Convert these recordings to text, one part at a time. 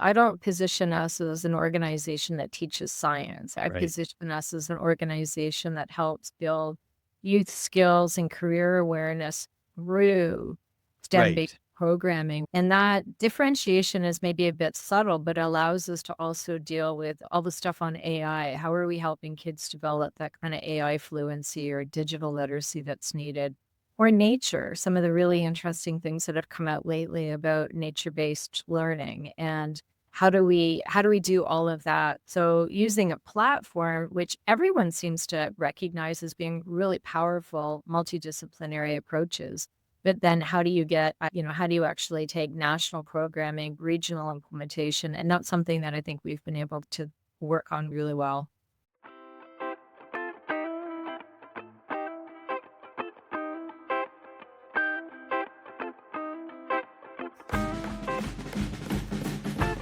I don't position us as an organization that teaches science. I Right. position us as an organization that helps build youth skills and career awareness through STEM-based Right. programming. And that differentiation is maybe a bit subtle, but allows us to also deal with all the stuff on AI. How are we helping kids develop that kind of AI fluency or digital literacy that's needed? Or nature, some of the really interesting things that have come out lately about nature-based learning and how do we do all of that? So using a platform which everyone seems to recognize as being really powerful multidisciplinary approaches, but then how do you get, how do you actually take national programming, regional implementation, and that's something that I think we've been able to work on really well.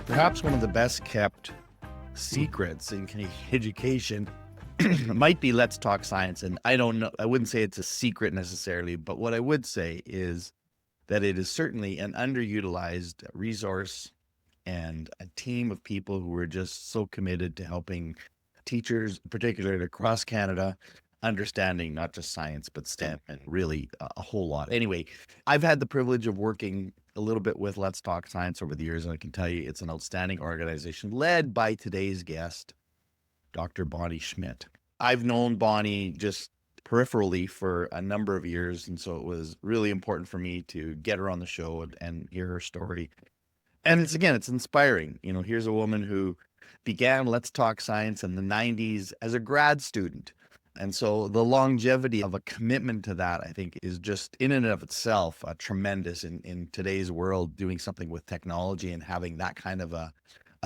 Perhaps one of the best kept secrets in Canadian education might be let's talk science. And I don't know, I wouldn't say it's a secret necessarily, but what I would say is that it is certainly an underutilized resource and a team of people who are just so committed to helping teachers, particularly across Canada, understanding not just science, but STEM and really a whole lot. Anyway, I've had the privilege of working a little bit with Let's Talk Science over the years, and I can tell you it's an outstanding organization led by today's guest, Dr. Bonnie Schmidt. I've known Bonnie just peripherally for a number of years, and so it was really important for me to get her on the show and hear her story. And it's inspiring. Here's a woman who began Let's Talk Science in the 90s as a grad student. And so the longevity of a commitment to that, I think, is just in and of itself tremendous in today's world. Doing something with technology and having that kind of a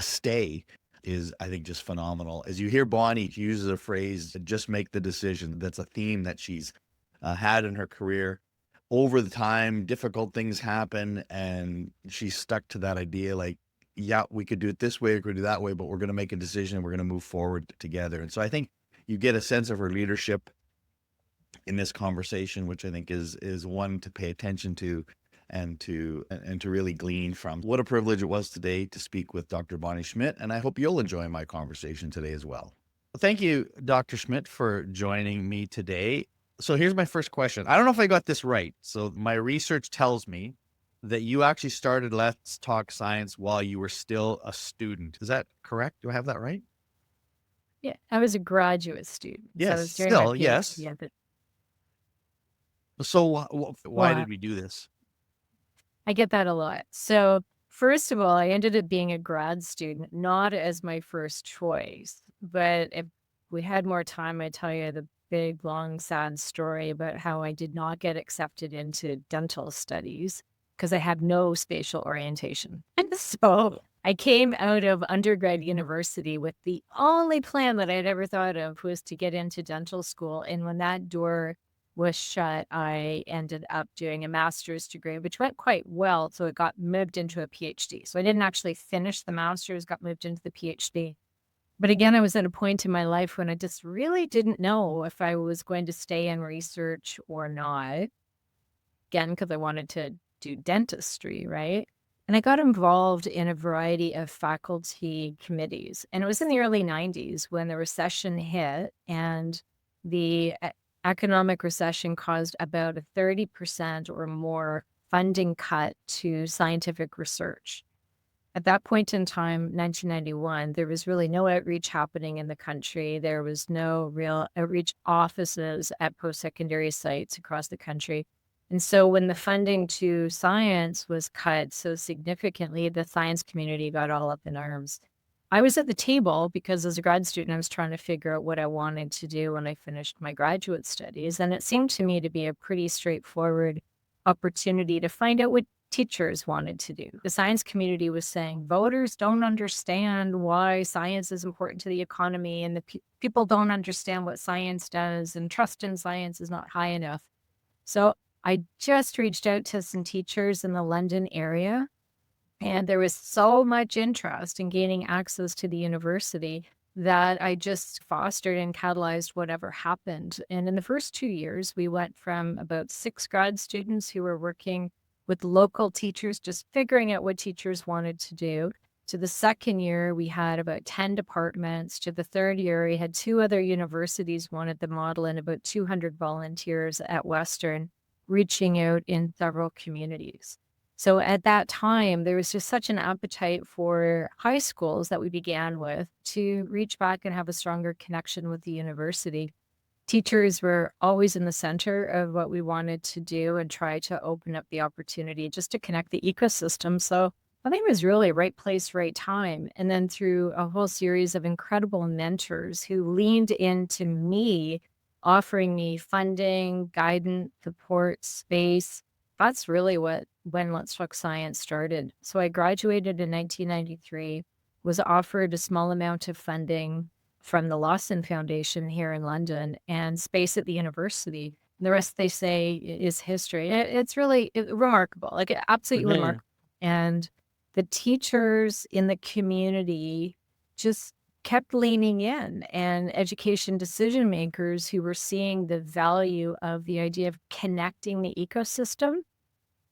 stay is, I think, just phenomenal. As you hear Bonnie, she uses a phrase, just make the decision. That's a theme that she's had in her career. Over the time, difficult things happen, and she's stuck to that idea like, yeah, we could do it this way, or we could do that way, but we're going to make a decision and we're going to move forward together. And so I think you get a sense of her leadership in this conversation, which I think is one to pay attention to and to really glean from. What a privilege it was today to speak with Dr. Bonnie Schmidt, and I hope you'll enjoy my conversation today as well. Thank you, Dr. Schmidt, for joining me today. So here's my first question. I don't know if I got this right. So my research tells me that you actually started Let's Talk Science while you were still a student. Is that correct? Do I have that right? Yeah, I was a graduate student, so I Yes, was doing my still, PhD yes. at the So why well, did we do this? I get that a lot. So, first of all, I ended up being a grad student, not as my first choice, but if we had more time, I'd tell you the big, long, sad story about how I did not get accepted into dental studies because I had no spatial orientation. And so I came out of undergrad university with the only plan that I'd ever thought of was to get into dental school. And when that door was shut, I ended up doing a master's degree, which went quite well. So it got moved into a PhD. So I didn't actually finish the master's, got moved into the PhD. But again, I was at a point in my life when I just really didn't know if I was going to stay in research or not. Again, because I wanted to do dentistry, right? And I got involved in a variety of faculty committees. And it was in the early 90s when the recession hit and the economic recession caused about a 30% or more funding cut to scientific research. At that point in time, 1991, there was really no outreach happening in the country. There was no real outreach offices at post-secondary sites across the country. And so when the funding to science was cut so significantly, the science community got all up in arms. I was at the table because as a grad student, I was trying to figure out what I wanted to do when I finished my graduate studies. And it seemed to me to be a pretty straightforward opportunity to find out what teachers wanted to do. The science community was saying voters don't understand why science is important to the economy, and the people don't understand what science does, and trust in science is not high enough. So I just reached out to some teachers in the London area, and there was so much interest in gaining access to the university that I just fostered and catalyzed whatever happened. And in the first 2 years, we went from about 6 grad students who were working with local teachers, just figuring out what teachers wanted to do, To the second year, we had about 10 departments. To the third year, we had 2 other universities wanted the model and about 200 volunteers at Western reaching out in several communities. So at that time, there was just such an appetite for high schools that we began with to reach back and have a stronger connection with the university. Teachers were always in the center of what we wanted to do and try to open up the opportunity just to connect the ecosystem. So I think it was really right place, right time. And then through a whole series of incredible mentors who leaned into me, offering me funding, guidance, support, space. That's really when Let's Talk Science started. So I graduated in 1993, was offered a small amount of funding from the Lawson Foundation here in London and space at the university. The rest, they say, is history. It's really remarkable, like absolutely Mhm. remarkable. And the teachers in the community just kept leaning in, and education decision makers who were seeing the value of the idea of connecting the ecosystem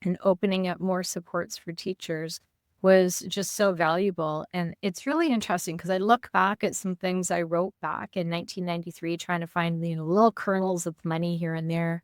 and opening up more supports for teachers was just so valuable. And it's really interesting because I look back at some things I wrote back in 1993, trying to find little kernels of money here and there.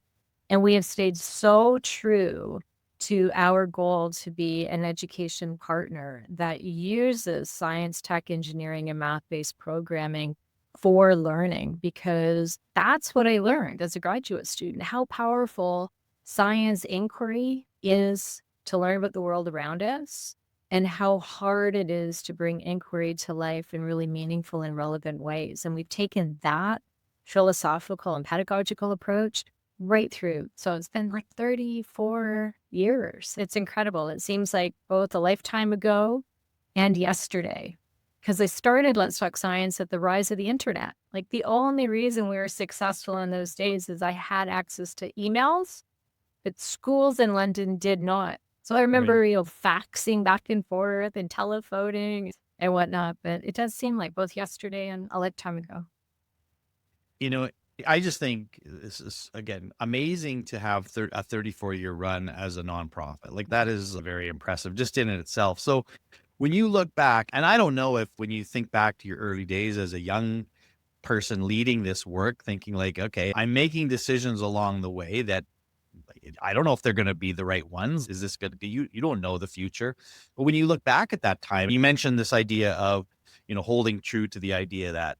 And we have stayed so true to our goal to be an education partner that uses science, tech, engineering, and math-based programming for learning, because that's what I learned as a graduate student, how powerful science inquiry is to learn about the world around us and how hard it is to bring inquiry to life in really meaningful and relevant ways. And we've taken that philosophical and pedagogical approach right through. So it's been like 34 years. It's incredible. It seems like both a lifetime ago and yesterday. Because I started Let's Talk Science at the rise of the internet. Like the only reason we were successful in those days is I had access to emails, but schools in London did not. So I Right. remember, faxing back and forth and telephoning and whatnot. But it does seem like both yesterday and a lifetime ago. You know, I just think this is, again, amazing to have a 34-year run as a nonprofit. Like, that is very impressive just in itself. So when you look back, and I don't know if when you think back to your early days as a young person leading this work, thinking like, okay, I'm making decisions along the way that I don't know if they're going to be the right ones. Is this going to, you don't know the future. But when you look back at that time, you mentioned this idea of, holding true to the idea that,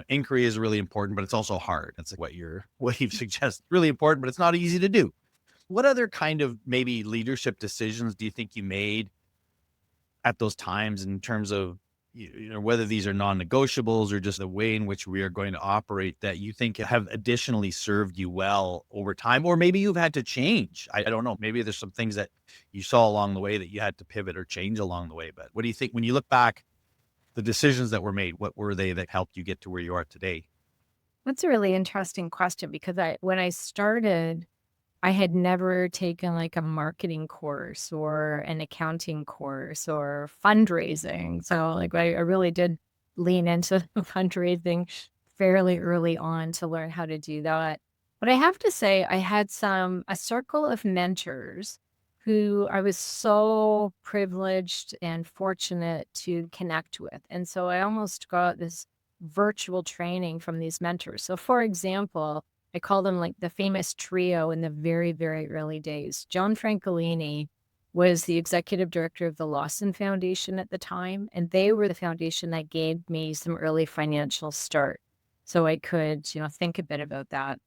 inquiry is really important, but it's also hard. That's like what you've suggested. Really important, but it's not easy to do. What other kind of maybe leadership decisions do you think you made at those times in terms of, whether these are non-negotiables or just the way in which we are going to operate that you think have additionally served you well over time? Or maybe you've had to change. I don't know. Maybe there's some things that you saw along the way that you had to pivot or change along the way. But what do you think when you look back, the decisions that were made, what were they that helped you get to where you are today? That's a really interesting question because when I started, I had never taken like a marketing course or an accounting course or fundraising. So like I really did lean into fundraising fairly early on to learn how to do that. But I have to say I had a circle of mentors who I was so privileged and fortunate to connect with. And so I almost got this virtual training from these mentors. So for example, I call them like the famous trio in the very, very early days. John Francolini was the executive director of the Lawson Foundation at the time, and they were the foundation that gave me some early financial start. So I could, think a bit about that.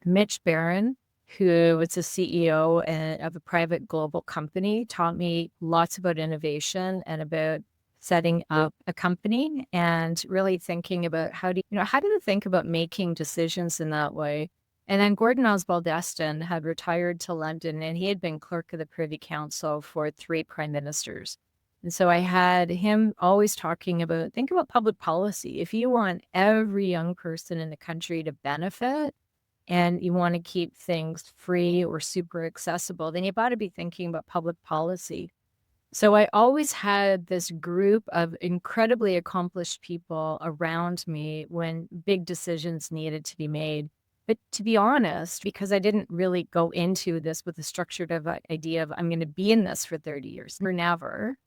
Mitch Barron, who was the CEO of a private global company, taught me lots about innovation and about setting up a company and really thinking about how do you think about making decisions in that way. And then Gordon Oswald Destin had retired to London and he had been clerk of the Privy Council for 3 prime ministers. And so I had him always talking about, think about public policy. If you want every young person in the country to benefit, and you want to keep things free or super accessible, then you've got to be thinking about public policy. So I always had this group of incredibly accomplished people around me when big decisions needed to be made. But to be honest, because I didn't really go into this with a structured idea of I'm going to be in this for 30 years or never,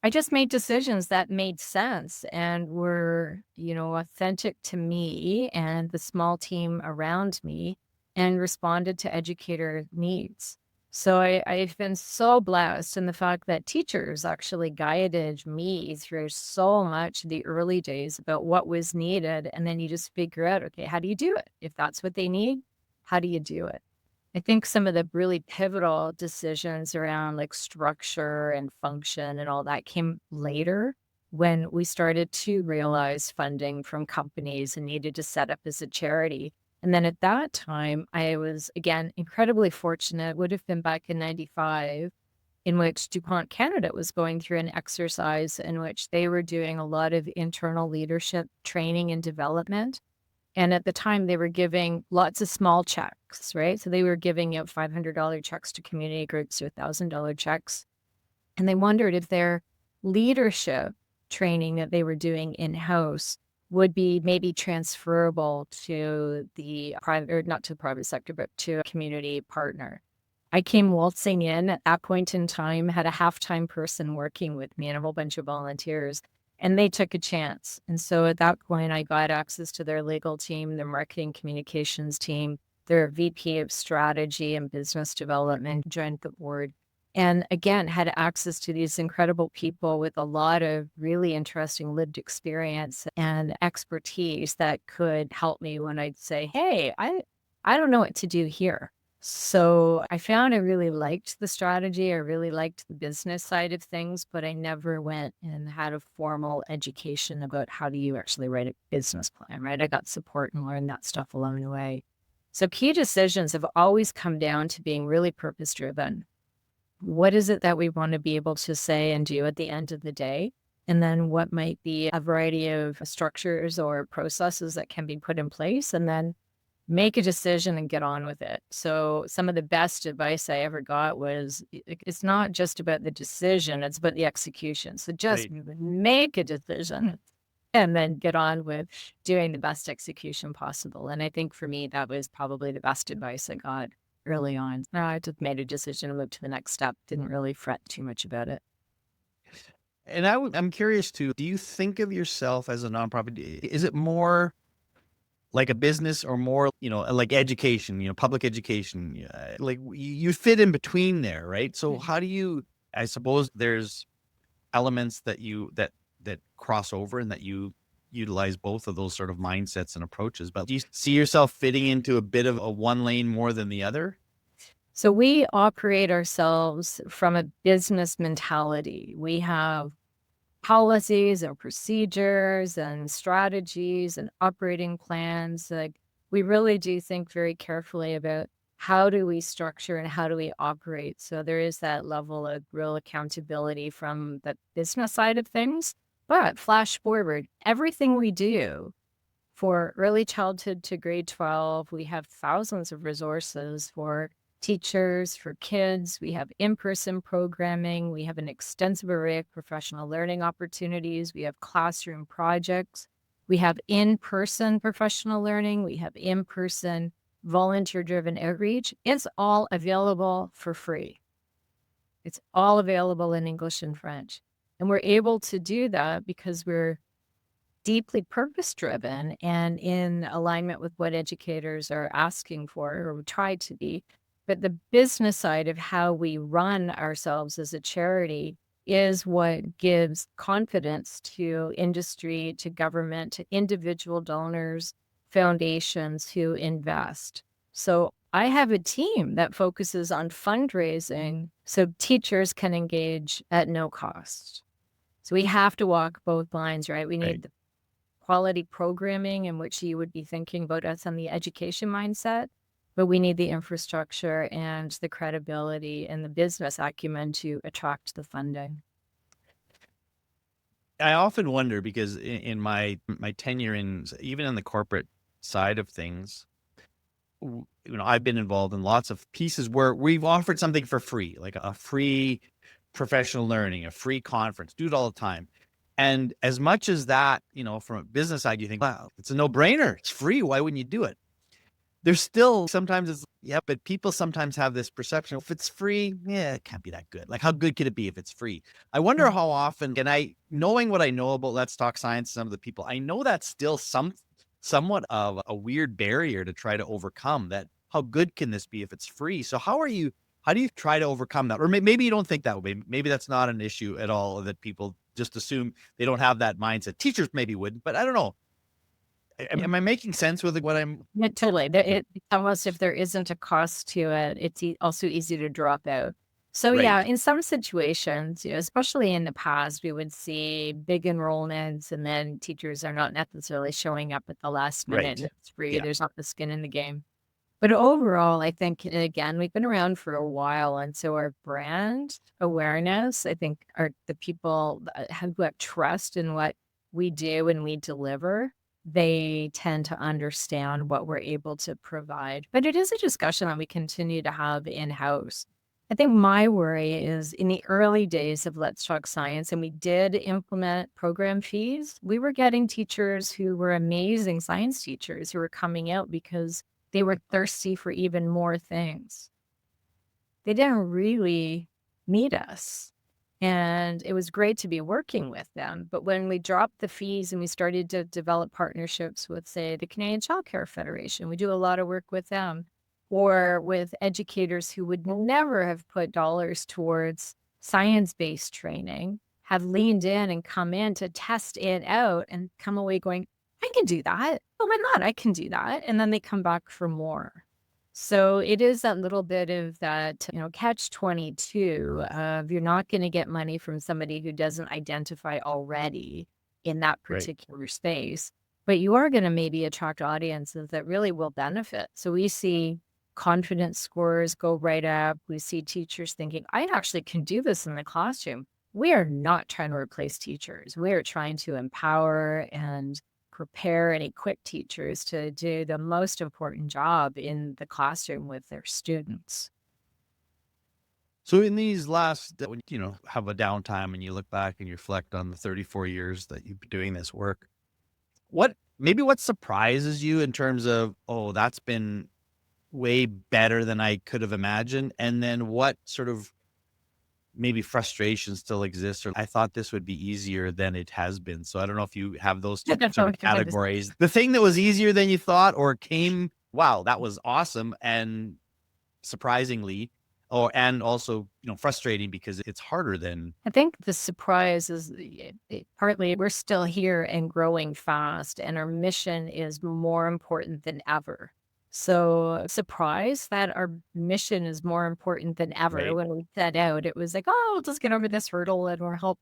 I just made decisions that made sense and were, authentic to me and the small team around me and responded to educator needs. So I've been so blessed in the fact that teachers actually guided me through so much the early days about what was needed. And then you just figure out, okay, how do you do it? If that's what they need, how do you do it? I think some of the really pivotal decisions around like structure and function and all that came later when we started to realize funding from companies and needed to set up as a charity. And then at that time, I was again incredibly fortunate, would have been back in 95, in which DuPont Canada was going through an exercise in which they were doing a lot of internal leadership training and development. And at the time, they were giving lots of small checks, right? So they were giving out $500 checks to community groups to $1,000 checks. And they wondered if their leadership training that they were doing in-house would be maybe transferable to the private, or not to the private sector, but to a community partner. I came waltzing in at that point in time, had a half-time person working with me and a whole bunch of volunteers, and they took a chance. And so at that point, I got access to their legal team, their marketing communications team, their VP of strategy and business development, joined the board. And again, had access to these incredible people with a lot of really interesting lived experience and expertise that could help me when I'd say, hey, I don't know what to do here. So I found I really liked the strategy. I really liked the business side of things, but I never went and had a formal education about how do you actually write a business plan, right? I got support and learned that stuff along the way. So key decisions have always come down to being really purpose driven. What is it that we want to be able to say and do at the end of the day? And then what might be a variety of structures or processes that can be put in place, and then make a decision and get on with it. So some of the best advice I ever got was it's not just about the decision, it's about the execution. So just Right. make a decision and then get on with doing the best execution possible. And I think for me, that was probably the best advice I got early on. No, I just made a decision and moved to the next step. Didn't really fret too much about it. And I'm curious too, do you think of yourself as a nonprofit? Is it more like a business or more, like education, public education? Like you fit in between there, right? So Mhm. how do you, I suppose there's elements that cross over and that you utilize both of those sort of mindsets and approaches. But do you see yourself fitting into a bit of a one lane more than the other? So we operate ourselves from a business mentality. We have policies and procedures and strategies and operating plans. Like we really do think very carefully about how do we structure and how do we operate. So there is that level of real accountability from the business side of things. But flash forward, everything we do for early childhood to grade 12, we have thousands of resources for teachers, for kids. We have in-person programming. We have an extensive array of professional learning opportunities. We have classroom projects. We have in-person professional learning. We have in-person volunteer-driven outreach. It's all available for free. It's all available in English and French. And we're able to do that because we're deeply purpose driven and in alignment with what educators are asking for or try to be. But the business side of how we run ourselves as a charity is what gives confidence to industry, to government, to individual donors, foundations who invest. So I have a team that focuses on fundraising so teachers can engage at no cost. So we have to walk both lines, right? We Right. need the quality programming in which you would be thinking about us on the education mindset, but we need the infrastructure and the credibility and the business acumen to attract the funding. I often wonder because in my tenure even in the corporate side of things, I've been involved in lots of pieces where we've offered something for free, like a free professional learning, a free conference, do it all the time. And as much as that, from a business side, you think, wow, it's a no brainer. It's free. Why wouldn't you do it? there's still sometimes it's, yeah, but people sometimes have this perception, if it's free, yeah, it can't be that good. Like, how good could it be if it's free? I wonder Mm. how often, and knowing what I know about Let's Talk Science, some of the people, I know that's still somewhat of a weird barrier to try to overcome that. How good can this be if it's free? So how do you try to overcome that? Or maybe you don't think that way. Maybe that's not an issue at all, that people just assume they don't have that mindset. Teachers maybe wouldn't, but I don't know. Am I making sense with what I'm Yeah, totally. It's almost if there isn't a cost to it, it's also easy to drop out. So yeah, right, in some situations, especially in the past, we would see big enrollments and then teachers are not necessarily showing up at the last minute right. and it's free. Yeah, There's not the skin in the game. But overall, I think, and again, we've been around for a while. And so our brand awareness, I think, are the people that have trust in what we do and we deliver. They tend to understand what we're able to provide. But it is a discussion that we continue to have in house. I think my worry is in the early days of Let's Talk Science, and we did implement program fees, we were getting teachers who were amazing science teachers who were coming out because they were thirsty for even more things. They didn't really need us, and it was great to be working with them, but when we dropped the fees and we started to develop partnerships with, say, the Canadian Childcare Federation, we do a lot of work with them, or with educators who would never have put dollars towards science-based training, have leaned in and come in to test it out and come away going, "I can do that. Oh my god, I can do that," and then they come back for more. So it is that little bit of that, catch-22 of you're not gonna get money from somebody who doesn't identify already in that right. particular space, but you are gonna maybe attract audiences that really will benefit. So we see confidence scores go right up. We see teachers thinking, "I actually can do this in the classroom." We are not trying to replace teachers. We are trying to empower and prepare and equip teachers to do the most important job in the classroom with their students. So in these last, when have a downtime and you look back and you reflect on the 34 years that you've been doing this work, what surprises you in terms of, oh, that's been way better than I could have imagined? And then what sort of maybe frustration still exists, or I thought this would be easier than it has been. So I don't know if you have those two That's sort all of I can find this. categories. The thing that was easier than you thought, or came, wow, that was awesome and surprisingly, and also, frustrating because it's harder than I think the surprise is partly we're still here and growing fast, and our mission is more important than ever. So, surprise that our mission is more important than ever. right. When we set out, it was like, oh, we'll just get over this hurdle and we'll help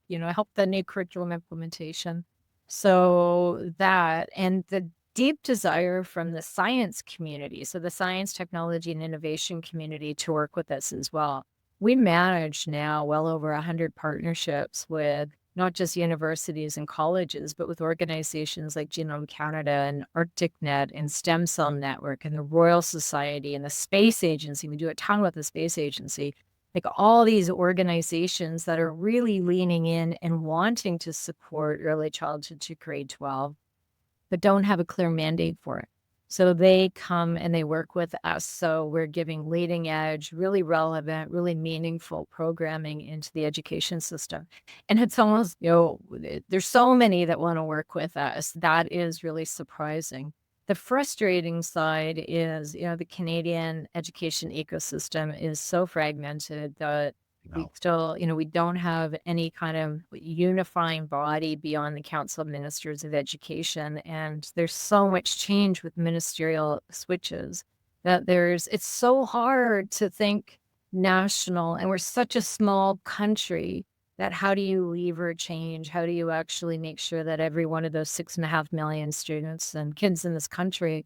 the new curriculum implementation. So, that and the deep desire from the science community, so the science, technology, and innovation community to work with us as well. We manage now well over 100 partnerships with not just universities and colleges, but with organizations like Genome Canada and ArcticNet and Stem Cell Network and the Royal Society and the Space Agency. We do a ton with the Space Agency. Like all these organizations that are really leaning in and wanting to support early childhood to grade 12 but don't have a clear mandate for it. So they come and they work with us. So we're giving leading edge, really relevant, really meaningful programming into the education system. And it's almost, there's so many that want to work with us. That is really surprising. The frustrating side is, the Canadian education ecosystem is so fragmented that we No. still, we don't have any kind of unifying body beyond the Council of Ministers of Education. And there's so much change with ministerial switches that it's so hard to think national. And we're such a small country that how do you lever change? How do you actually make sure that every one of those 6.5 million students and kids in this country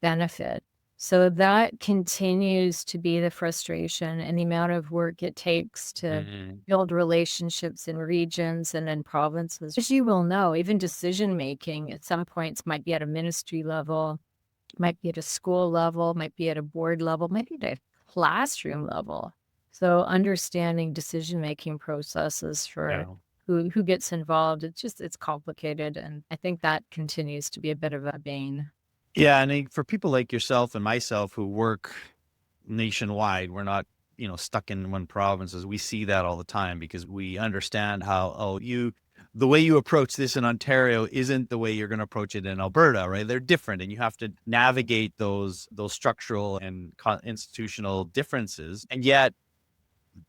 benefit? So that continues to be the frustration and the amount of work it takes to Mhm. build relationships in regions and in provinces. As you will know, even decision making at some points might be at a ministry level, might be at a school level, might be at a board level, might be at a classroom level. So understanding decision making processes for Yeah. who gets involved, it's complicated. And I think that continues to be a bit of a bane. Yeah, and for people like yourself and myself who work nationwide, we're not, stuck in one province. As we see that all the time because we understand how, the way you approach this in Ontario isn't the way you're going to approach it in Alberta, right? They're different, and you have to navigate those structural and institutional differences. And yet,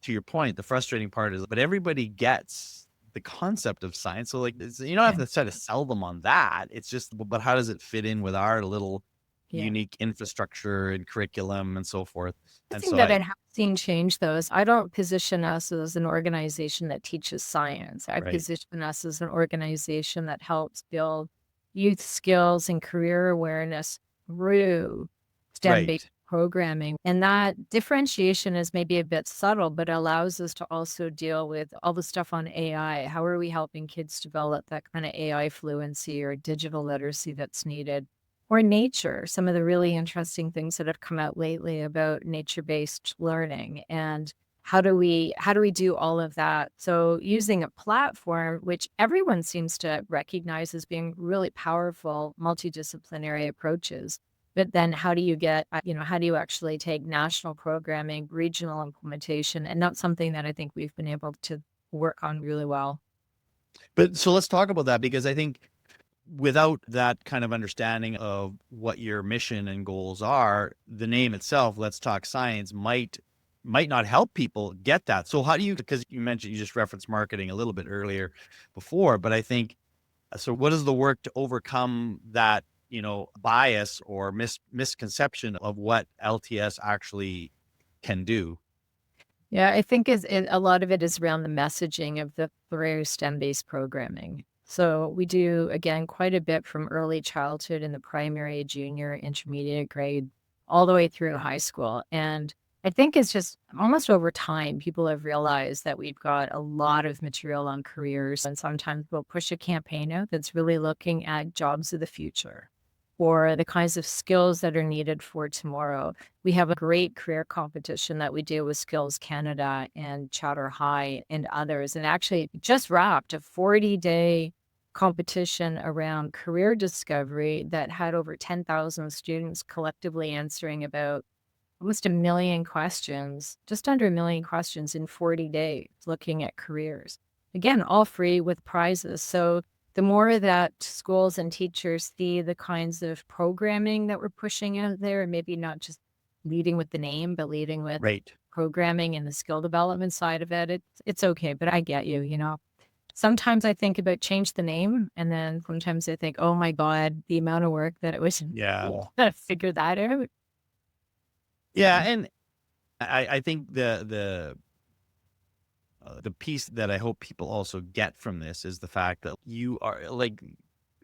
to your point, the frustrating part is, but everybody gets the concept of science. So, like, you don't have Yeah. to try to sell them on that. It's just, but how does it fit in with our little Yeah. unique infrastructure and curriculum and so forth? The And thing so that I have seen change though is I don't position us as an organization that teaches science. I right, position us as an organization that helps build youth skills and career awareness through STEM-based right. programming. And that differentiation is maybe a bit subtle, but allows us to also deal with all the stuff on AI. How are we helping kids develop that kind of AI fluency or digital literacy that's needed? Or nature, some of the really interesting things that have come out lately about nature-based learning, and how do we do all of that? So using a platform, which everyone seems to recognize as being really powerful multidisciplinary approaches, but then how do you get, how do you actually take national programming, regional implementation, and not something that I think we've been able to work on really well. But so let's talk about that because I think without that kind of understanding of what your mission and goals are, the name itself, Let's Talk Science, might not help people get that. So how do you, because you just referenced marketing a little bit earlier before, but I think, so what is the work to overcome that, bias or misconception of what LTS actually can do? Yeah, I think a lot of it is around the messaging of the through STEM-based programming. So we do, again, quite a bit from early childhood in the primary, junior, intermediate grade, all the way through high school. And I think it's just almost over time, people have realized that we've got a lot of material on careers. And sometimes we'll push a campaign out that's really looking at jobs of the future or the kinds of skills that are needed for tomorrow. We have a great career competition that we do with Skills Canada and Chatter High and others. And actually just wrapped a 40-day competition around career discovery that had over 10,000 students collectively answering about almost a million questions, just under a million questions in 40 days looking at careers. Again, all free with prizes. So the more that schools and teachers see the kinds of programming that we're pushing out there, and maybe not just leading with the name, but leading with Right. programming and the skill development side of it, it's okay. But I get you. Sometimes I think about change the name, and then sometimes I think, oh my God, the amount of work that it was Yeah. to figure that out. Yeah. And I think the piece that I hope people also get from this is the fact that you are like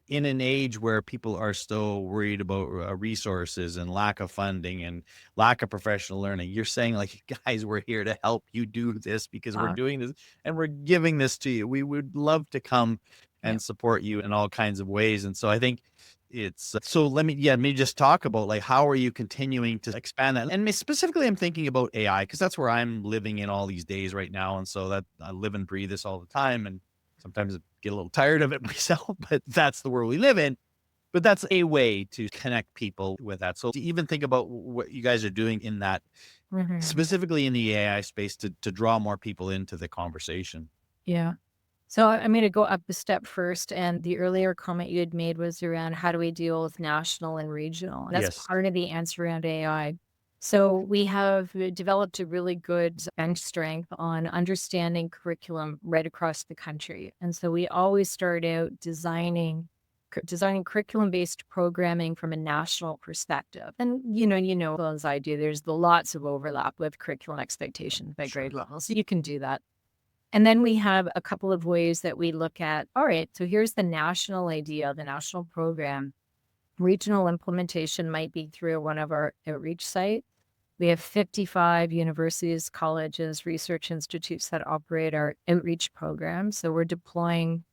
in an age where people are still worried about resources and lack of funding and lack of professional learning. You're saying like, guys, we're here to help you do this because we're Uh, doing this and we're giving this to you. We would love to come yeah. and support you in all kinds of ways. And so I think it's so let me just talk about like how are you continuing to expand that? And specifically, I'm thinking about AI because that's where I'm living in all these days right now. And so that I live and breathe this all the time. And sometimes I get a little tired of it myself, but that's the world we live in. But that's a way to connect people with that. So to even think about what you guys are doing in that, Mhm. specifically in the AI space to draw more people into the conversation. Yeah. So I'm going to go up a step first. And the earlier comment you had made was around how do we deal with national and regional? And that's Yes. part of the answer around AI. So we have developed a really good bench strength on understanding curriculum right across the country. And so we always start out designing curriculum-based programming from a national perspective. And you know, as well as I do, there's lots of overlap with curriculum expectations by Sure. grade level. So you can do that. And then we have a couple of ways that we look at, all right, so here's the national idea, the national program. Regional implementation might be through one of our outreach sites. We have 55 universities, colleges, research institutes that operate our outreach program. So we're deploying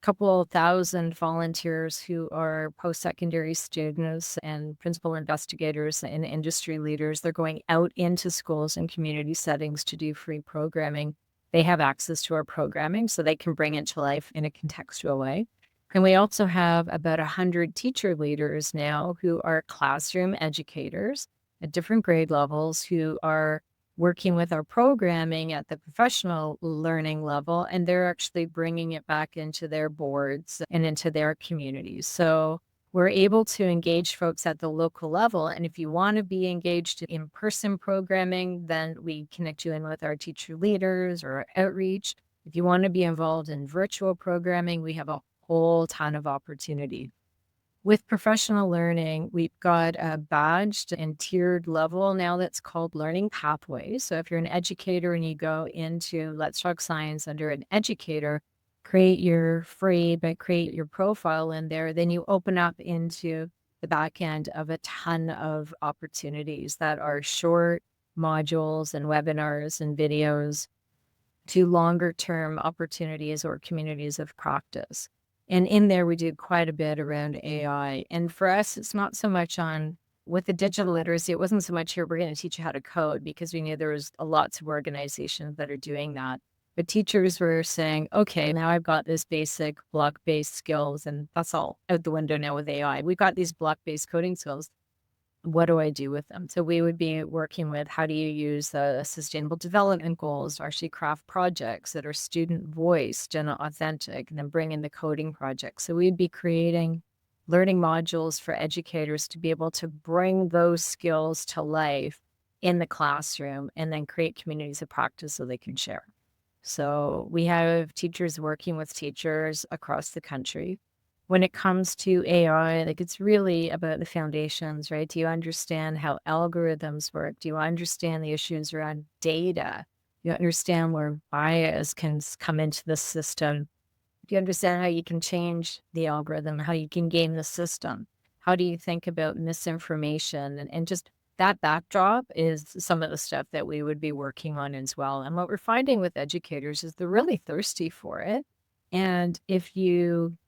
a couple of thousand volunteers who are post-secondary students and principal investigators and industry leaders. They're going out into schools and community settings to do free programming. They have access to our programming, so they can bring it to life in a contextual way. And we also have about 100 teacher leaders now who are classroom educators at different grade levels who are working with our programming at the professional learning level, and they're actually bringing it back into their boards and into their communities. So we're able to engage folks at the local level. And if you want to be engaged in in-person programming, then we connect you in with our teacher leaders or outreach. If you want to be involved in virtual programming, we have a whole ton of opportunity. With professional learning, we've got a badged and tiered level now that's called Learning Pathways. So if you're an educator and you go into Let's Talk Science under an educator, create your profile in there, then you open up into the back end of a ton of opportunities that are short modules and webinars and videos to longer term opportunities or communities of practice. And in there, we do quite a bit around AI. And for us, it's not so much on with the digital literacy, it wasn't so much here, we're going to teach you how to code because we knew there was lots of organizations that are doing that. But teachers were saying, okay, now I've got this basic block-based skills, and that's all out the window now with AI. We've got these block-based coding skills. What do I do with them? So we would be working with how do you use the sustainable development goals to actually craft projects that are student voiced and authentic, and then bring in the coding projects. So we'd be creating learning modules for educators to be able to bring those skills to life in the classroom and then create communities of practice so they can share. So we have teachers working with teachers across the country. When it comes to AI, like it's really about the foundations, right? Do you understand how algorithms work? Do you understand the issues around data? Do you understand where bias can come into the system? Do you understand how you can change the algorithm, how you can game the system? How do you think about misinformation? And just that backdrop is some of the stuff that we would be working on as well. And what we're finding with educators is they're really thirsty for it. And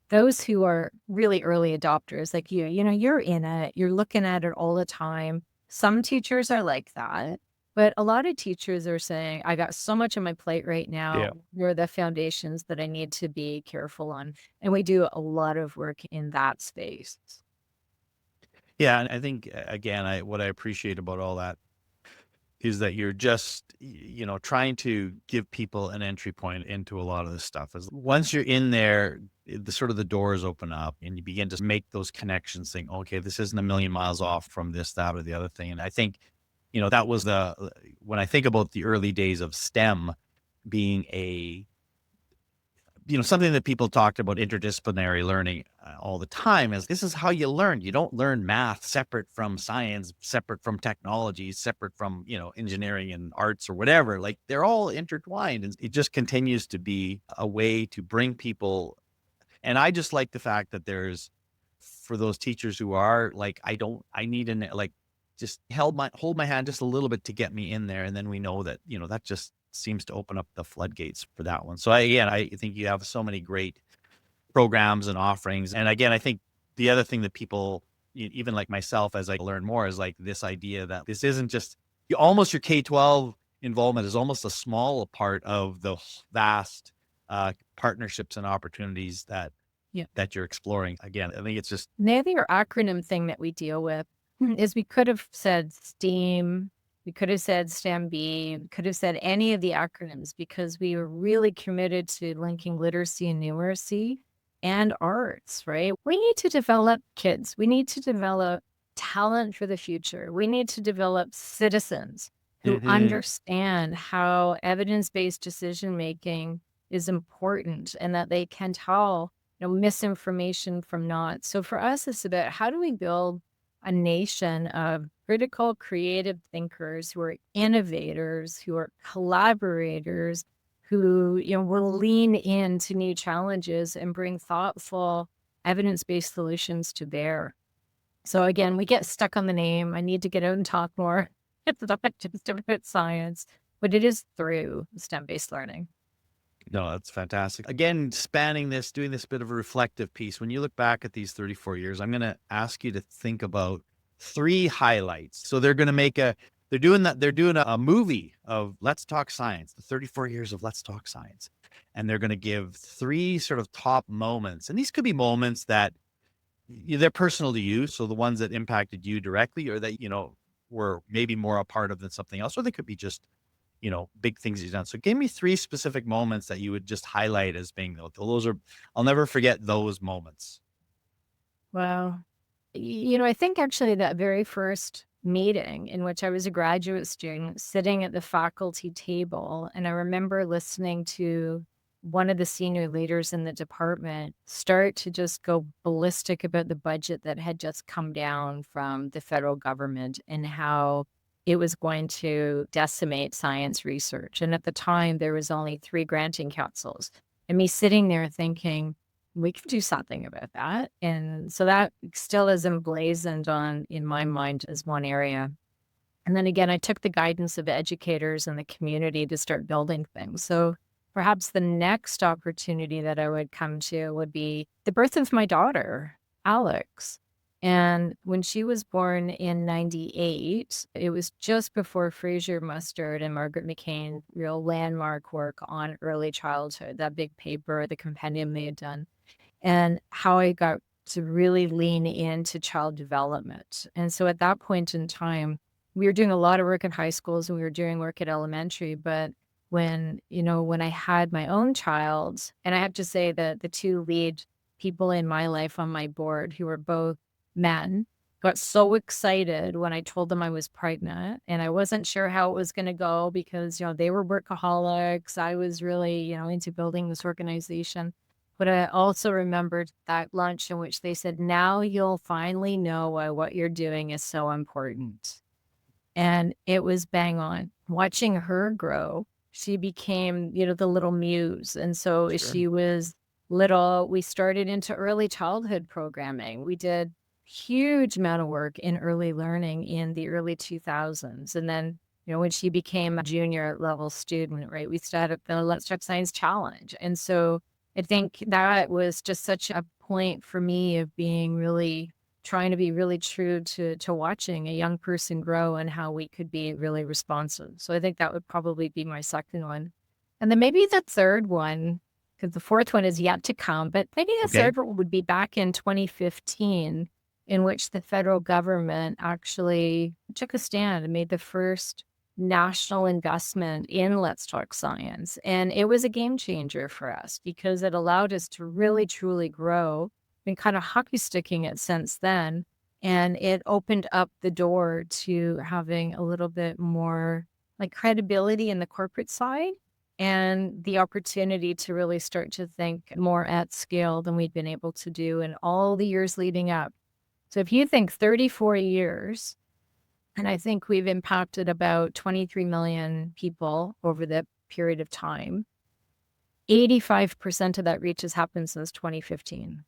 those who are really early adopters, like you're in it, you're looking at it all the time. Some teachers are like that, but a lot of teachers are saying, I got so much on my plate right now. Where are the foundations that I need to be careful on? And we do a lot of work in that space. Yeah, and I think again, what I appreciate about all that is that you're just, trying to give people an entry point into a lot of this stuff. As once you're in there, the doors open up and you begin to make those connections, saying, okay, this isn't a million miles off from this, that, or the other thing. And I think, that was when I think about the early days of STEM being something that people talked about interdisciplinary learning all the time is this is how you learn. You don't learn math separate from science, separate from technology, separate from, engineering and arts or whatever. Like they're all intertwined, and it just continues to be a way to bring people. And I just like the fact that for those teachers who are like, I need just hold my hand just a little bit to get me in there. And then we know that, that just seems to open up the floodgates for that one. So I think you have so many great programs and offerings. And again, I think the other thing that people, even like myself, as I learn more, is like this idea that this isn't just your K-12 involvement is almost a small part of the vast partnerships and opportunities that you're exploring. Again, I think it's just the other acronym thing that we deal with is we could have said STEAM, we could have said STEM-B, we could have said any of the acronyms because we were really committed to linking literacy and numeracy and arts, right? We need to develop kids. We need to develop talent for the future. We need to develop citizens who understand how evidence-based decision-making is important and that they can tell misinformation from not. So for us, it's about how do we build a nation of critical, creative thinkers who are innovators, who are collaborators, who will lean into new challenges and bring thoughtful, evidence-based solutions to bear. So again, we get stuck on the name. I need to get out and talk more. It's not just about science, but it is through STEM-based learning. No, that's fantastic. Again, doing this bit of a reflective piece. When you look back at these 34 years, I'm going to ask you to think about 3 highlights. So they're doing a movie of Let's Talk Science, the 34 years of Let's Talk Science. and they're going to give 3 sort of top moments. And these could be moments that they're personal to you. So the ones that impacted you directly or that, were maybe more a part of than something else, or they could be just, big things you've done. So give me 3 specific moments that you would just highlight as being those are, I'll never forget those moments. Wow. I think actually that very first meeting in which I was a graduate student sitting at the faculty table, and I remember listening to one of the senior leaders in the department start to just go ballistic about the budget that had just come down from the federal government and how it was going to decimate science research. And at the time, there was only 3 granting councils. And me sitting there thinking, we can do something about that. And so that still is emblazoned on in my mind as one area. And then again, I took the guidance of educators and the community to start building things. So perhaps the next opportunity that I would come to would be the birth of my daughter, Alex. And when she was born in 98, it was just before Fraser Mustard and Margaret McCain, real landmark work on early childhood, that big paper, the compendium they had done, and how I got to really lean into child development. And so at that point in time, we were doing a lot of work in high schools and we were doing work at elementary. But when I had my own child, and I have to say that the 2 lead people in my life on my board, who were both men, got so excited when I told them I was pregnant, and I wasn't sure how it was going to go because, they were workaholics. I was really, into building this organization. But I also remembered that lunch in which they said, now you'll finally know why what you're doing is so important. And it was bang on. Watching her grow, she became, the little muse. And so as Sure. she was little, we started into early childhood programming. We did huge amount of work in early learning in the early 2000s. And then, when she became a junior level student, right, we started the Let's Talk Science Challenge. And so I think that was just such a point for me of being really trying to be really true to watching a young person grow and how we could be really responsive. So I think that would probably be my second one. And then maybe the third one, because the fourth one is yet to come, but maybe the Okay. third one would be back in 2015, in which the federal government actually took a stand and made the first national investment in Let's Talk Science. And it was a game changer for us because it allowed us to really truly grow. Been kind of hockey sticking it since then. And it opened up the door to having a little bit more like credibility in the corporate side and the opportunity to really start to think more at scale than we'd been able to do in all the years leading up. So if you think 34 years, and I think we've impacted about 23 million people over the period of time, 85% of that reach has happened since 2015.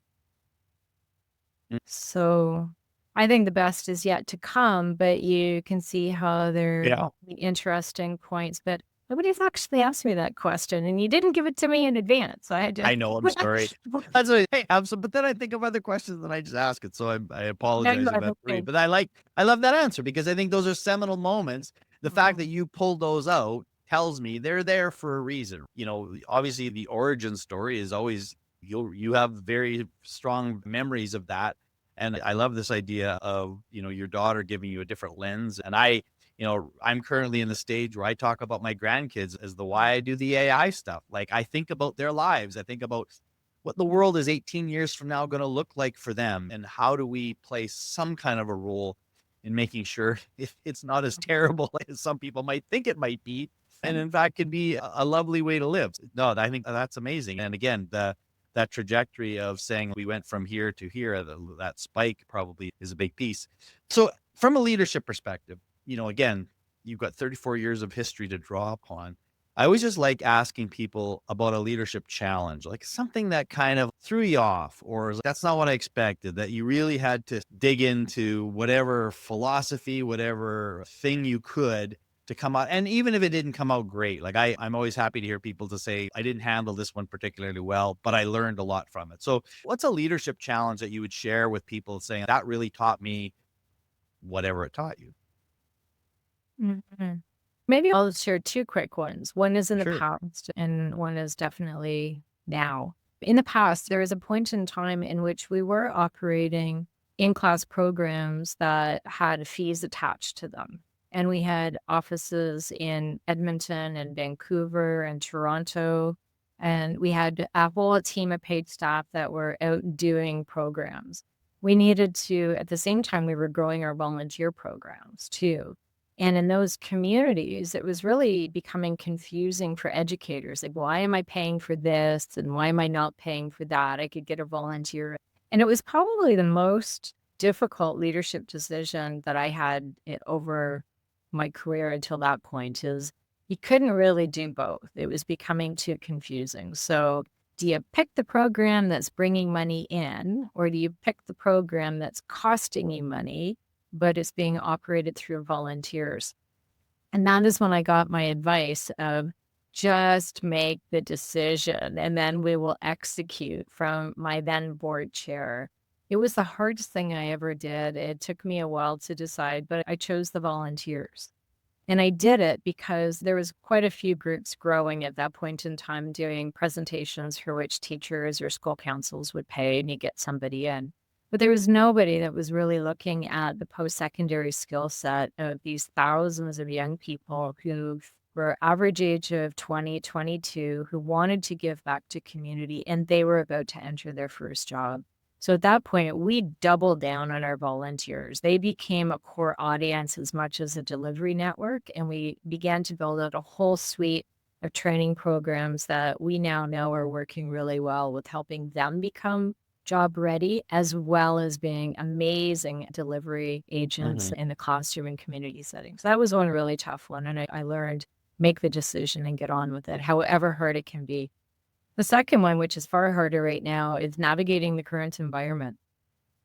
Mm. So I think the best is yet to come, but you can see how they're Yeah. interesting points. But nobody's actually asked me that question, and you didn't give it to me in advance. So I had to. I know, I'm sorry. That's what hey, have some but then I think of other questions and I just ask it, so I No, you apologize are about 3, okay. but I love that answer because I think those are seminal moments. The fact that Mhm. you pulled those out tells me they're there for a reason. Obviously, the origin story is always you have very strong memories of that, and I love this idea of, your daughter giving you a different lens, and I'm currently in the stage where I talk about my grandkids as the why I do the AI stuff. Like I think about their lives. I think about what the world is 18 years from now going to look like for them and how do we play some kind of a role in making sure if it's not as terrible as some people might think it might be and in fact can be a lovely way to live. No, I think that's amazing. And again, that trajectory of saying we went from here to here, that spike probably is a big piece. So from a leadership perspective, again, you've got 34 years of history to draw upon. I always just like asking people about a leadership challenge, like something that kind of threw you off, or is like, that's not what I expected, that you really had to dig into whatever philosophy, whatever thing you could to come out. And even if it didn't come out great, like I'm always happy to hear people to say, I didn't handle this one particularly well, but I learned a lot from it. So what's a leadership challenge that you would share with people saying that really taught me whatever it taught you? Mhm. Maybe I'll share two quick ones. One is in the Sure. past, and one is definitely now. In the past, there was a point in time in which we were operating in class programs that had fees attached to them. And we had offices in Edmonton and Vancouver and Toronto. And we had a whole team of paid staff that were out doing programs. We needed to, at the same time, we were growing our volunteer programs too. And in those communities, it was really becoming confusing for educators. Like, why am I paying for this? And why am I not paying for that? I could get a volunteer. And it was probably the most difficult leadership decision that I had over my career until that point is you couldn't really do both. It was becoming too confusing. So do you pick the program that's bringing money in, or do you pick the program that's costing you money, but it's being operated through volunteers? And that is when I got my advice of just make the decision and then we will execute, from my then board chair. It was the hardest thing I ever did. It took me a while to decide, but I chose the volunteers. And I did it because there was quite a few groups growing at that point in time doing presentations for which teachers or school councils would pay and you get somebody in. But there was nobody that was really looking at the post-secondary skill set of these thousands of young people who were average age of 20, 22, who wanted to give back to community, and they were about to enter their first job. So at that point, we doubled down on our volunteers. They became a core audience as much as a delivery network, and we began to build out a whole suite of training programs that we now know are working really well with helping them become job ready, as well as being amazing delivery agents Mhm. in the classroom and community settings. That was one really tough one, and I learned make the decision and get on with it, however hard it can be. The second one, which is far harder right now, is navigating the current environment.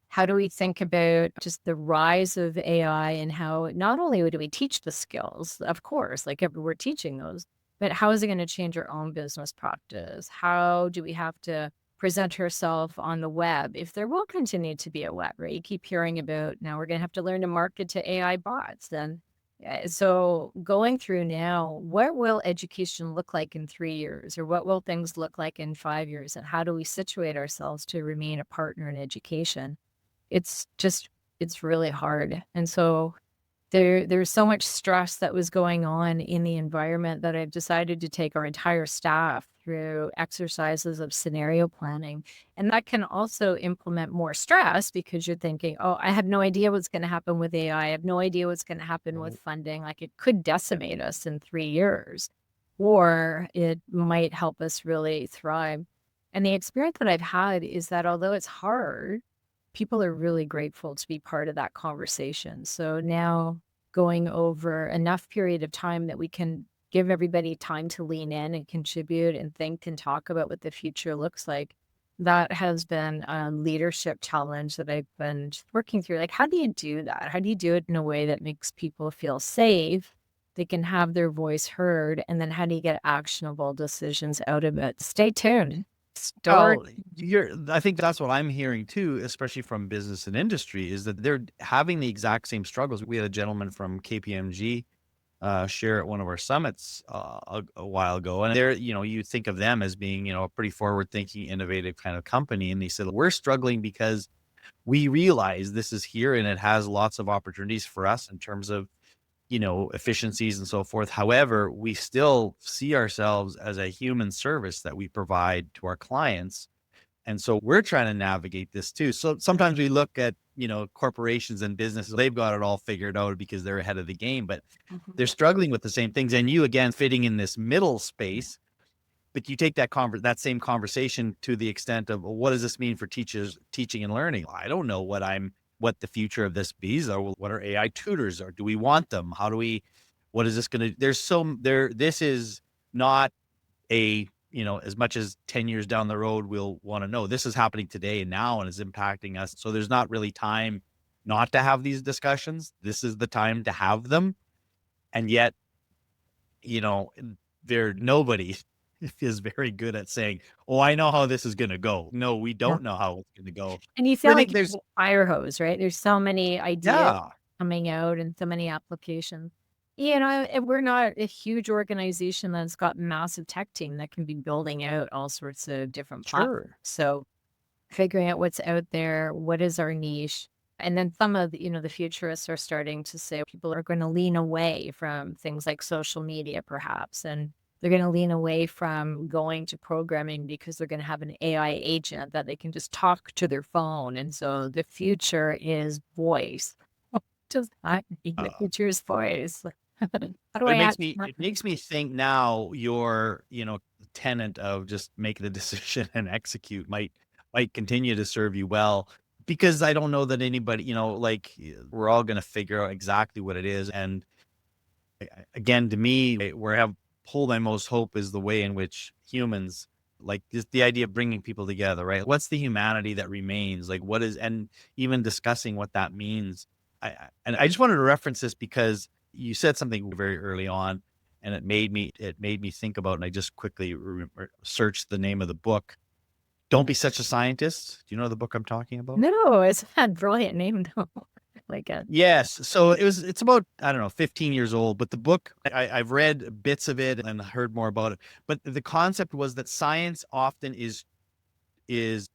How do we think about just the rise of AI and how not only do we teach the skills, of course, like we're teaching those, but how is it going to change our own business practice? How do we have to present ourselves on the web if there will continue to be a web, right? You keep hearing about now we're going to have to learn to market to AI bots. And so going through now, what will education look like in 3 years, or what will things look like in 5 years? And how do we situate ourselves to remain a partner in education? It's just, it's really hard. And so there's so much stress that was going on in the environment that I've decided to take our entire staff through exercises of scenario planning. And that can also implement more stress because you're thinking, oh, I have no idea what's going to happen with AI. I have no idea what's going to happen with Right. funding. Like, it could decimate us in 3 years, or it might help us really thrive. And the experience that I've had is that although it's hard, people are really grateful to be part of that conversation. So now going over enough period of time that we can give everybody time to lean in and contribute and think and talk about what the future looks like. That has been a leadership challenge that I've been working through. Like, how do you do that? How do you do it in a way that makes people feel safe? They can have their voice heard. And then how do you get actionable decisions out of it? Stay tuned. Start. Well, I think that's what I'm hearing too, especially from business and industry, is that they're having the exact same struggles. We had a gentleman from KPMG share at one of our summits a while ago, and you think of them as being, a pretty forward-thinking, innovative kind of company, and they said we're struggling because we realize this is here and it has lots of opportunities for us in terms of efficiencies and so forth. However, we still see ourselves as a human service that we provide to our clients. And so we're trying to navigate this too. So sometimes we look at, corporations and businesses, they've got it all figured out because they're ahead of the game, but they're struggling with the same things. And you, again, fitting in this middle space, but you take that same conversation to the extent of, well, what does this mean for teachers teaching and learning? I don't know what the future of this be. Or what are AI tutors, or do we want them? What is this going to, this is not as much as 10 years down the road, we'll want to know. This is happening today and now and is impacting us. So there's not really time not to have these discussions. This is the time to have them. And yet, you know, nobody is very good at saying, "Oh, I know how this is gonna go." No, we Yeah. don't know how it's gonna go. And you But feel I think like there's you're a fire hose, right? There's so many ideas yeah. coming out and so many applications. And we're not a huge organization that's got massive tech team that can be building out all sorts of different platforms. Sure. So figuring out what's out there, what is our niche. And then some of the futurists are starting to say people are going to lean away from things like social media, perhaps, and they're going to lean away from going to programming because they're going to have an AI agent that they can just talk to their phone. And so the future is voice. Just I think the Uh, future is voice. How do But I ask? it makes me think now your, tenet of just make the decision and execute might continue to serve you well because I don't know that anybody, we're all going to figure out exactly what it is. And again, to me, where I have pulled my most hope is the way in which humans, like just the idea of bringing people together, right? What's the humanity that remains? Like what is, and even discussing what that means. And I just wanted to reference this because you said something very early on, and it made me think about, and I just quickly searched the name of the book. Don't Be Such a Scientist. Do you know the book I'm talking about? No, it's a brilliant name though. Like a Yes. So it's about, I don't know, 15 years old, but the book, I've read bits of it and heard more about it. But the concept was that science often is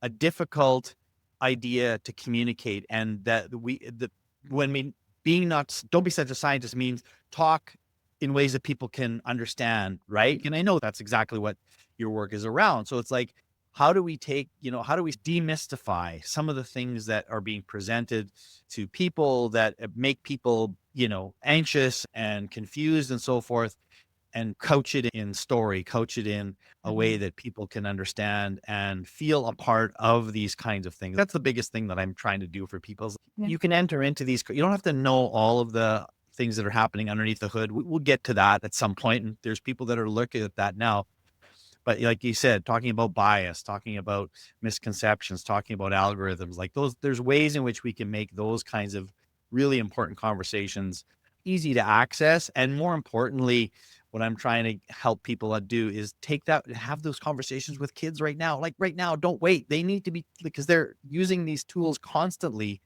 a difficult idea to communicate, and that when we being not don't be such a scientist means talk in ways that people can understand, right? And I know that's exactly what your work is around. So it's like, how do we demystify some of the things that are being presented to people that make people, anxious and confused and so forth, and coach it in story, coach it in a way Mhm. that people can understand and feel a part of these kinds of things. That's the biggest thing that I'm trying to do for people. Is Yeah. you can enter into these, you don't have to know all of the things that are happening underneath the hood. We'll get to that at some point, and there's people that are looking at that now. But like you said, talking about bias, talking about misconceptions, talking about algorithms, like those, there's ways in which we can make those kinds of really important conversations easy to access. And more importantly, what I'm trying to help people do is take that and have those conversations with kids right now. Like right now, don't wait. They need to be, because they're using these tools constantly.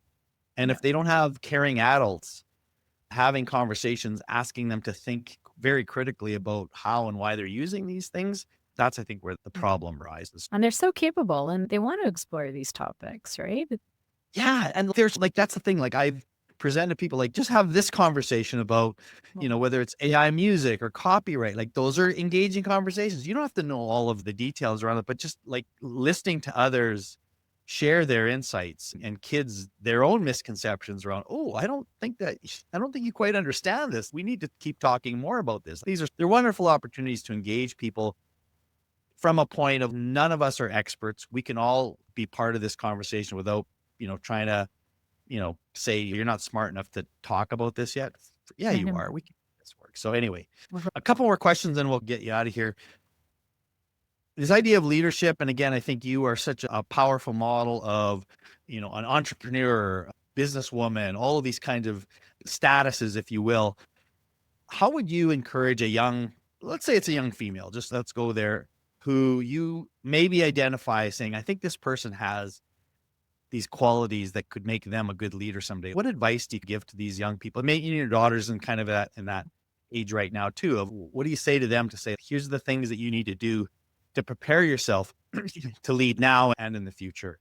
And Yeah. if they don't have caring adults having conversations, asking them to think very critically about how and why they're using these things, that's, I think, where the Yeah. problem rises. And they're so capable and they want to explore these topics, right? Yeah, and there's like that's the thing, like, I've presented people, like, just have this conversation about, whether it's AI music or copyright, like, those are engaging conversations. You don't have to know all of the details around it, but just, like, listening to others share their insights and kids their own misconceptions around, "Oh, I don't think you quite understand this. We need to keep talking more about this." They're wonderful opportunities to engage people from a point of none of us are experts. We can all be part of this conversation without, trying to, say you're not smart enough to talk about this yet. Yeah, you Mhm. are. We can make this work. So anyway, Mhm. a couple more questions and we'll get you out of here. This idea of leadership, and again, I think you are such a powerful model of, an entrepreneur, businesswoman, all of these kinds of statuses, if you will. How would you encourage a young, let's say it's a young female, just let's go there, who you maybe identify as saying, I think this person has these qualities that could make them a good leader someday. What advice do you give to these young people? Maybe your daughters in kind of that age right now too, of what do you say to them to say, here's the things that you need to do to prepare yourself to lead now and in the future?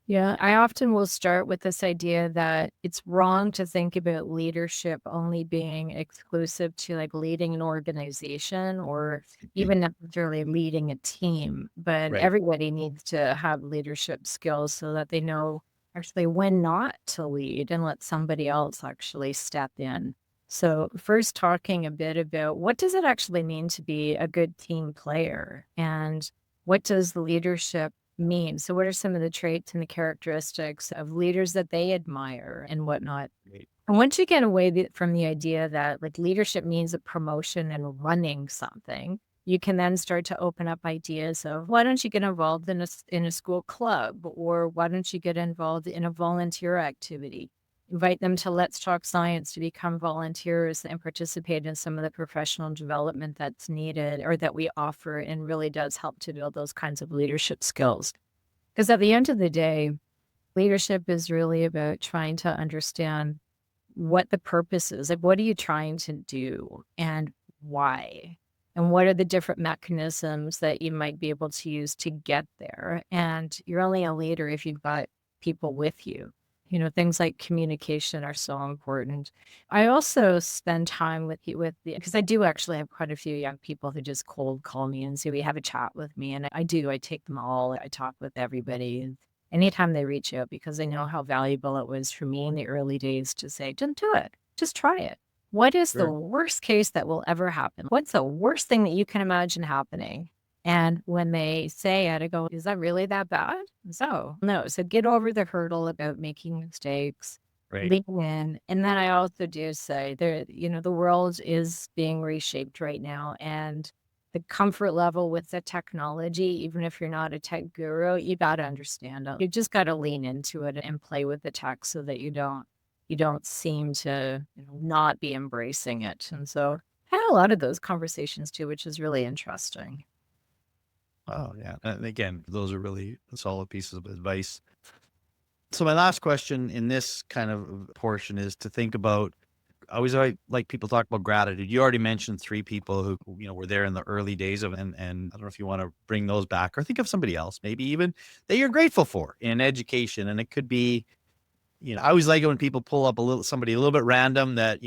Yeah, I often will start with this idea that it's wrong to think about leadership only being exclusive to like leading an organization or even necessarily leading a team, but Right. everybody needs to have leadership skills so that they know actually when not to lead and let somebody else actually step in. So, first talking a bit about what does it actually mean to be a good team player and what does leadership mean? So, what are some of the traits and the characteristics of leaders that they admire and whatnot? Right. And once you get away from the idea that like leadership means a promotion and running something, you can then start to open up ideas of why don't you get involved in in a school club or why don't you get involved in a volunteer activity? Invite them to Let's Talk Science to become volunteers and participate in some of the professional development that's needed or that we offer and really does help to build those kinds of leadership skills. Because at the end of the day, leadership is really about trying to understand what the purpose is. Like, what are you trying to do and why? And what are the different mechanisms that you might be able to use to get there? And you're only a leader if you've got people with you. Things like communication are so important. I also spend time with you because I do actually have quite a few young people who just cold call me and say, we have a chat with me. And I take them all. I talk with everybody. And anytime they reach out, because I know how valuable it was for me in the early days to say, don't do it. Just try it. What is the Sure. worst case that will ever happen? What's the worst thing that you can imagine happening? And when they say it, I go, is that really that bad? So, no. So get over the hurdle about making mistakes, Right. lean in. And then I also do say the world is being reshaped right now. And the comfort level with the technology, even if you're not a tech guru, you got to understand it. You just got to lean into it and play with the tech so that you don't seem to not be embracing it. And so I had a lot of those conversations too, which is really interesting. Oh, yeah. And again, those are really solid pieces of advice. So my last question in this kind of portion is to think about, I always like people talk about gratitude. You already mentioned 3 people who, were there in the early days of, and I don't know if you want to bring those back or think of somebody else, maybe even that you're grateful for in education. And it could be, I always like it when people pull up somebody a little bit random that,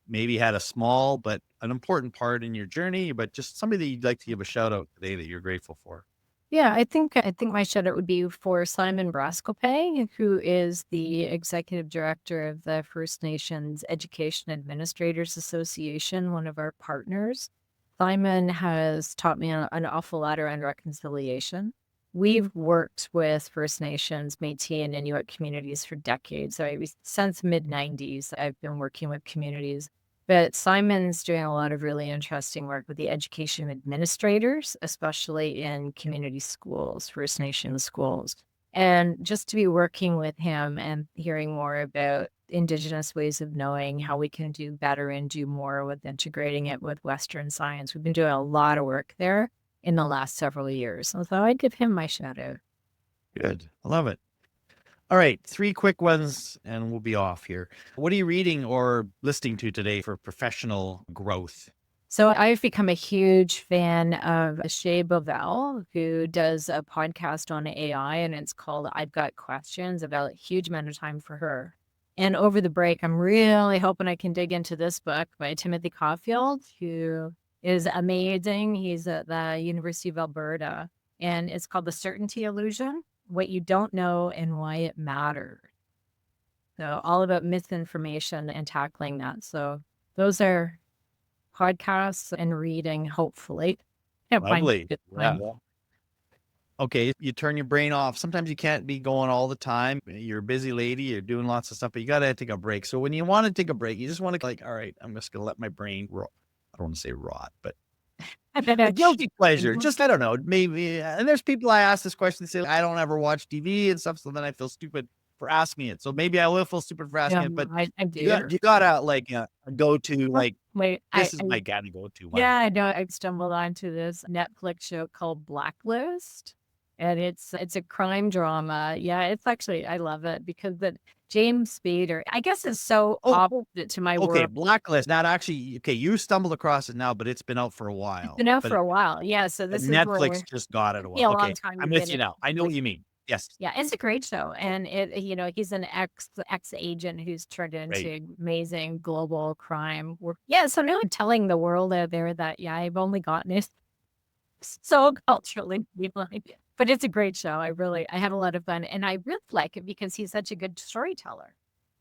maybe had a small, but an important part in your journey, but just somebody that you'd like to give a shout out today that you're grateful for. Yeah, I think my shout out would be for Simon Brascope, who is the executive director of the First Nations Education Administrators Association, one of our partners. Simon has taught me an awful lot around reconciliation. We've worked with First Nations, Métis, and Inuit communities for decades. Since mid-90s, I've been working with communities. But Simon's doing a lot of really interesting work with the education administrators, especially in community schools, First Nations schools. And just to be working with him and hearing more about Indigenous ways of knowing how we can do better and do more with integrating it with Western science. We've been doing a lot of work there in the last several years. So I'd give him my shout out. Good. I love it. All right, 3 quick ones and we'll be off here. What are you reading or listening to today for professional growth? So I've become a huge fan of Shay Bovell, who does a podcast on AI, and it's called I've Got Questions, about a huge amount of time for her. And over the break, I'm really hoping I can dig into this book by Timothy Caulfield, who is amazing. He's at the University of Alberta, and it's called The Certainty Illusion: What You Don't Know and Why It Matters. So all about misinformation and tackling that. So those are podcasts and reading, hopefully. Can't find Lovely. good Yeah. time. Okay, you turn your brain off. Sometimes you can't be going all the time. You're a busy lady, you're doing lots of stuff, but you got to take a break. So when you want to take a break, you just want to like, all right, I'm just going to let my brain rot. I don't want to say rot, but And then a guilty pleasure. Just, I don't know, maybe. And there's people I ask this question, they say, I don't ever watch TV and stuff. So then I feel stupid for asking it. So maybe I will feel stupid for asking yeah, it, but I you do. gotta like go to like, Wait, this is my gotta go to one. yeah, I know. I stumbled onto this Netflix show called Blacklist, and it's a crime drama. Yeah, it's actually I love it because the James Spader, I guess, is so Oh, opposite to my okay. world. Blacklist. Not actually. Okay. You stumbled across it now, but it's been out for a It's while. been out for But a while. Yeah, so this is Netflix where just got it it a took me while. a long Okay. time to I'm get with you it. now. I know what you mean. Yes. Yeah, it's a great show, and he's an ex-agent who's turned Right. into amazing global crime work. Yeah, so now I'm telling the world out there that, yeah, I've only gotten it so culturally behind, but it's a great show. I have a lot of fun, and I really like it because he's such a good storyteller,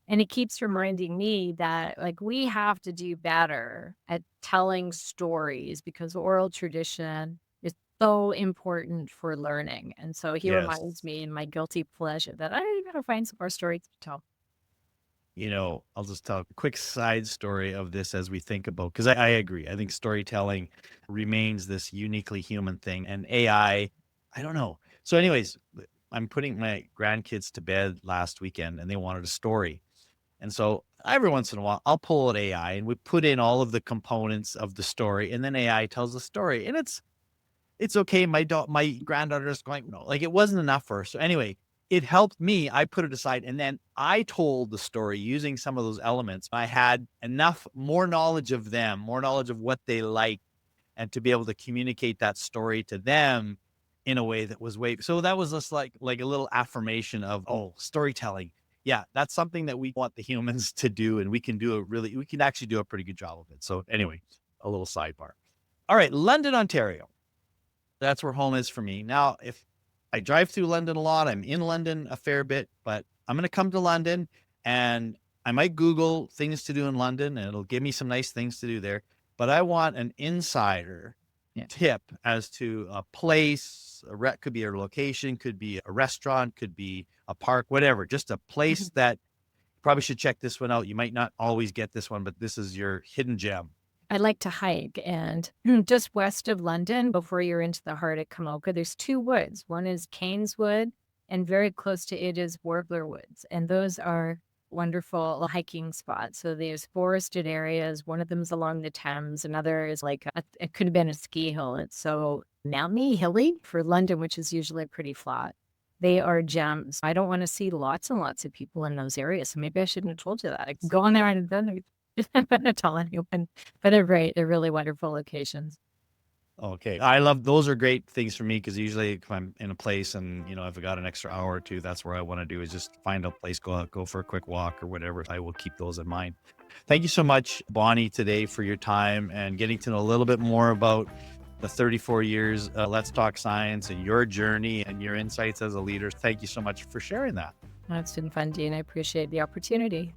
and he keeps reminding me that, like, we have to do better at telling stories because oral tradition is so important for learning. And so he reminds Yes. me in my guilty pleasure that I gotta find some more stories to tell. I'll just tell a quick side story of this as we think about, because I agree. I think storytelling remains this uniquely human thing, and I don't know. So, anyways, I'm putting my grandkids to bed last weekend, and they wanted a story. And so every once in a while, I'll pull out AI and we put in all of the components of the story, and then AI tells the story, and it's okay. My granddaughter is going, no, like it wasn't enough for her. So anyway, it helped me. I put it aside and then I told the story using some of those elements. I had enough more knowledge of them, more knowledge of what they like, and to be able to communicate that story to them in a way that was so that was just like a little affirmation of, oh, storytelling. Yeah, that's something that we want the humans to do, and we can actually do a pretty good job of it. So anyway, a little sidebar. All right, London, Ontario. That's where home is for me. Now, if I drive through London a lot, I'm in London a fair bit, but I'm going to come to London and I might Google things to do in London and it'll give me some nice things to do there. But I want an insider tip as to a place, could be a location, could be a restaurant, could be a park, whatever, just a place that you probably should check this one out. You might not always get this one, but this is your hidden gem. I like to hike, and just west of London, before you're into the heart of Kamoka, there's two woods. One is Cairns Wood, and very close to it is Warbler Woods. And those are wonderful hiking spots. So there's forested areas. One of them is along the Thames. Another is like, it could have been a ski hill. It's so mountainy, hilly for London, which is usually pretty flat. They are gems. I don't want to see lots and lots of people in those areas. So maybe I shouldn't have told you that. I could go on there and then I'm not telling you, but they're great. They're really wonderful locations. Okay. I love, those are great things for me because usually if I'm in a place and, if I got an extra hour or two, that's where I want to do is just find a place, go out, go for a quick walk or whatever. I will keep those in mind. Thank you so much, Bonnie, today for your time and getting to know a little bit more about the 34 years Let's Talk Science and your journey and your insights as a leader. Thank you so much for sharing that. It's been fun, Dean. I appreciate the opportunity.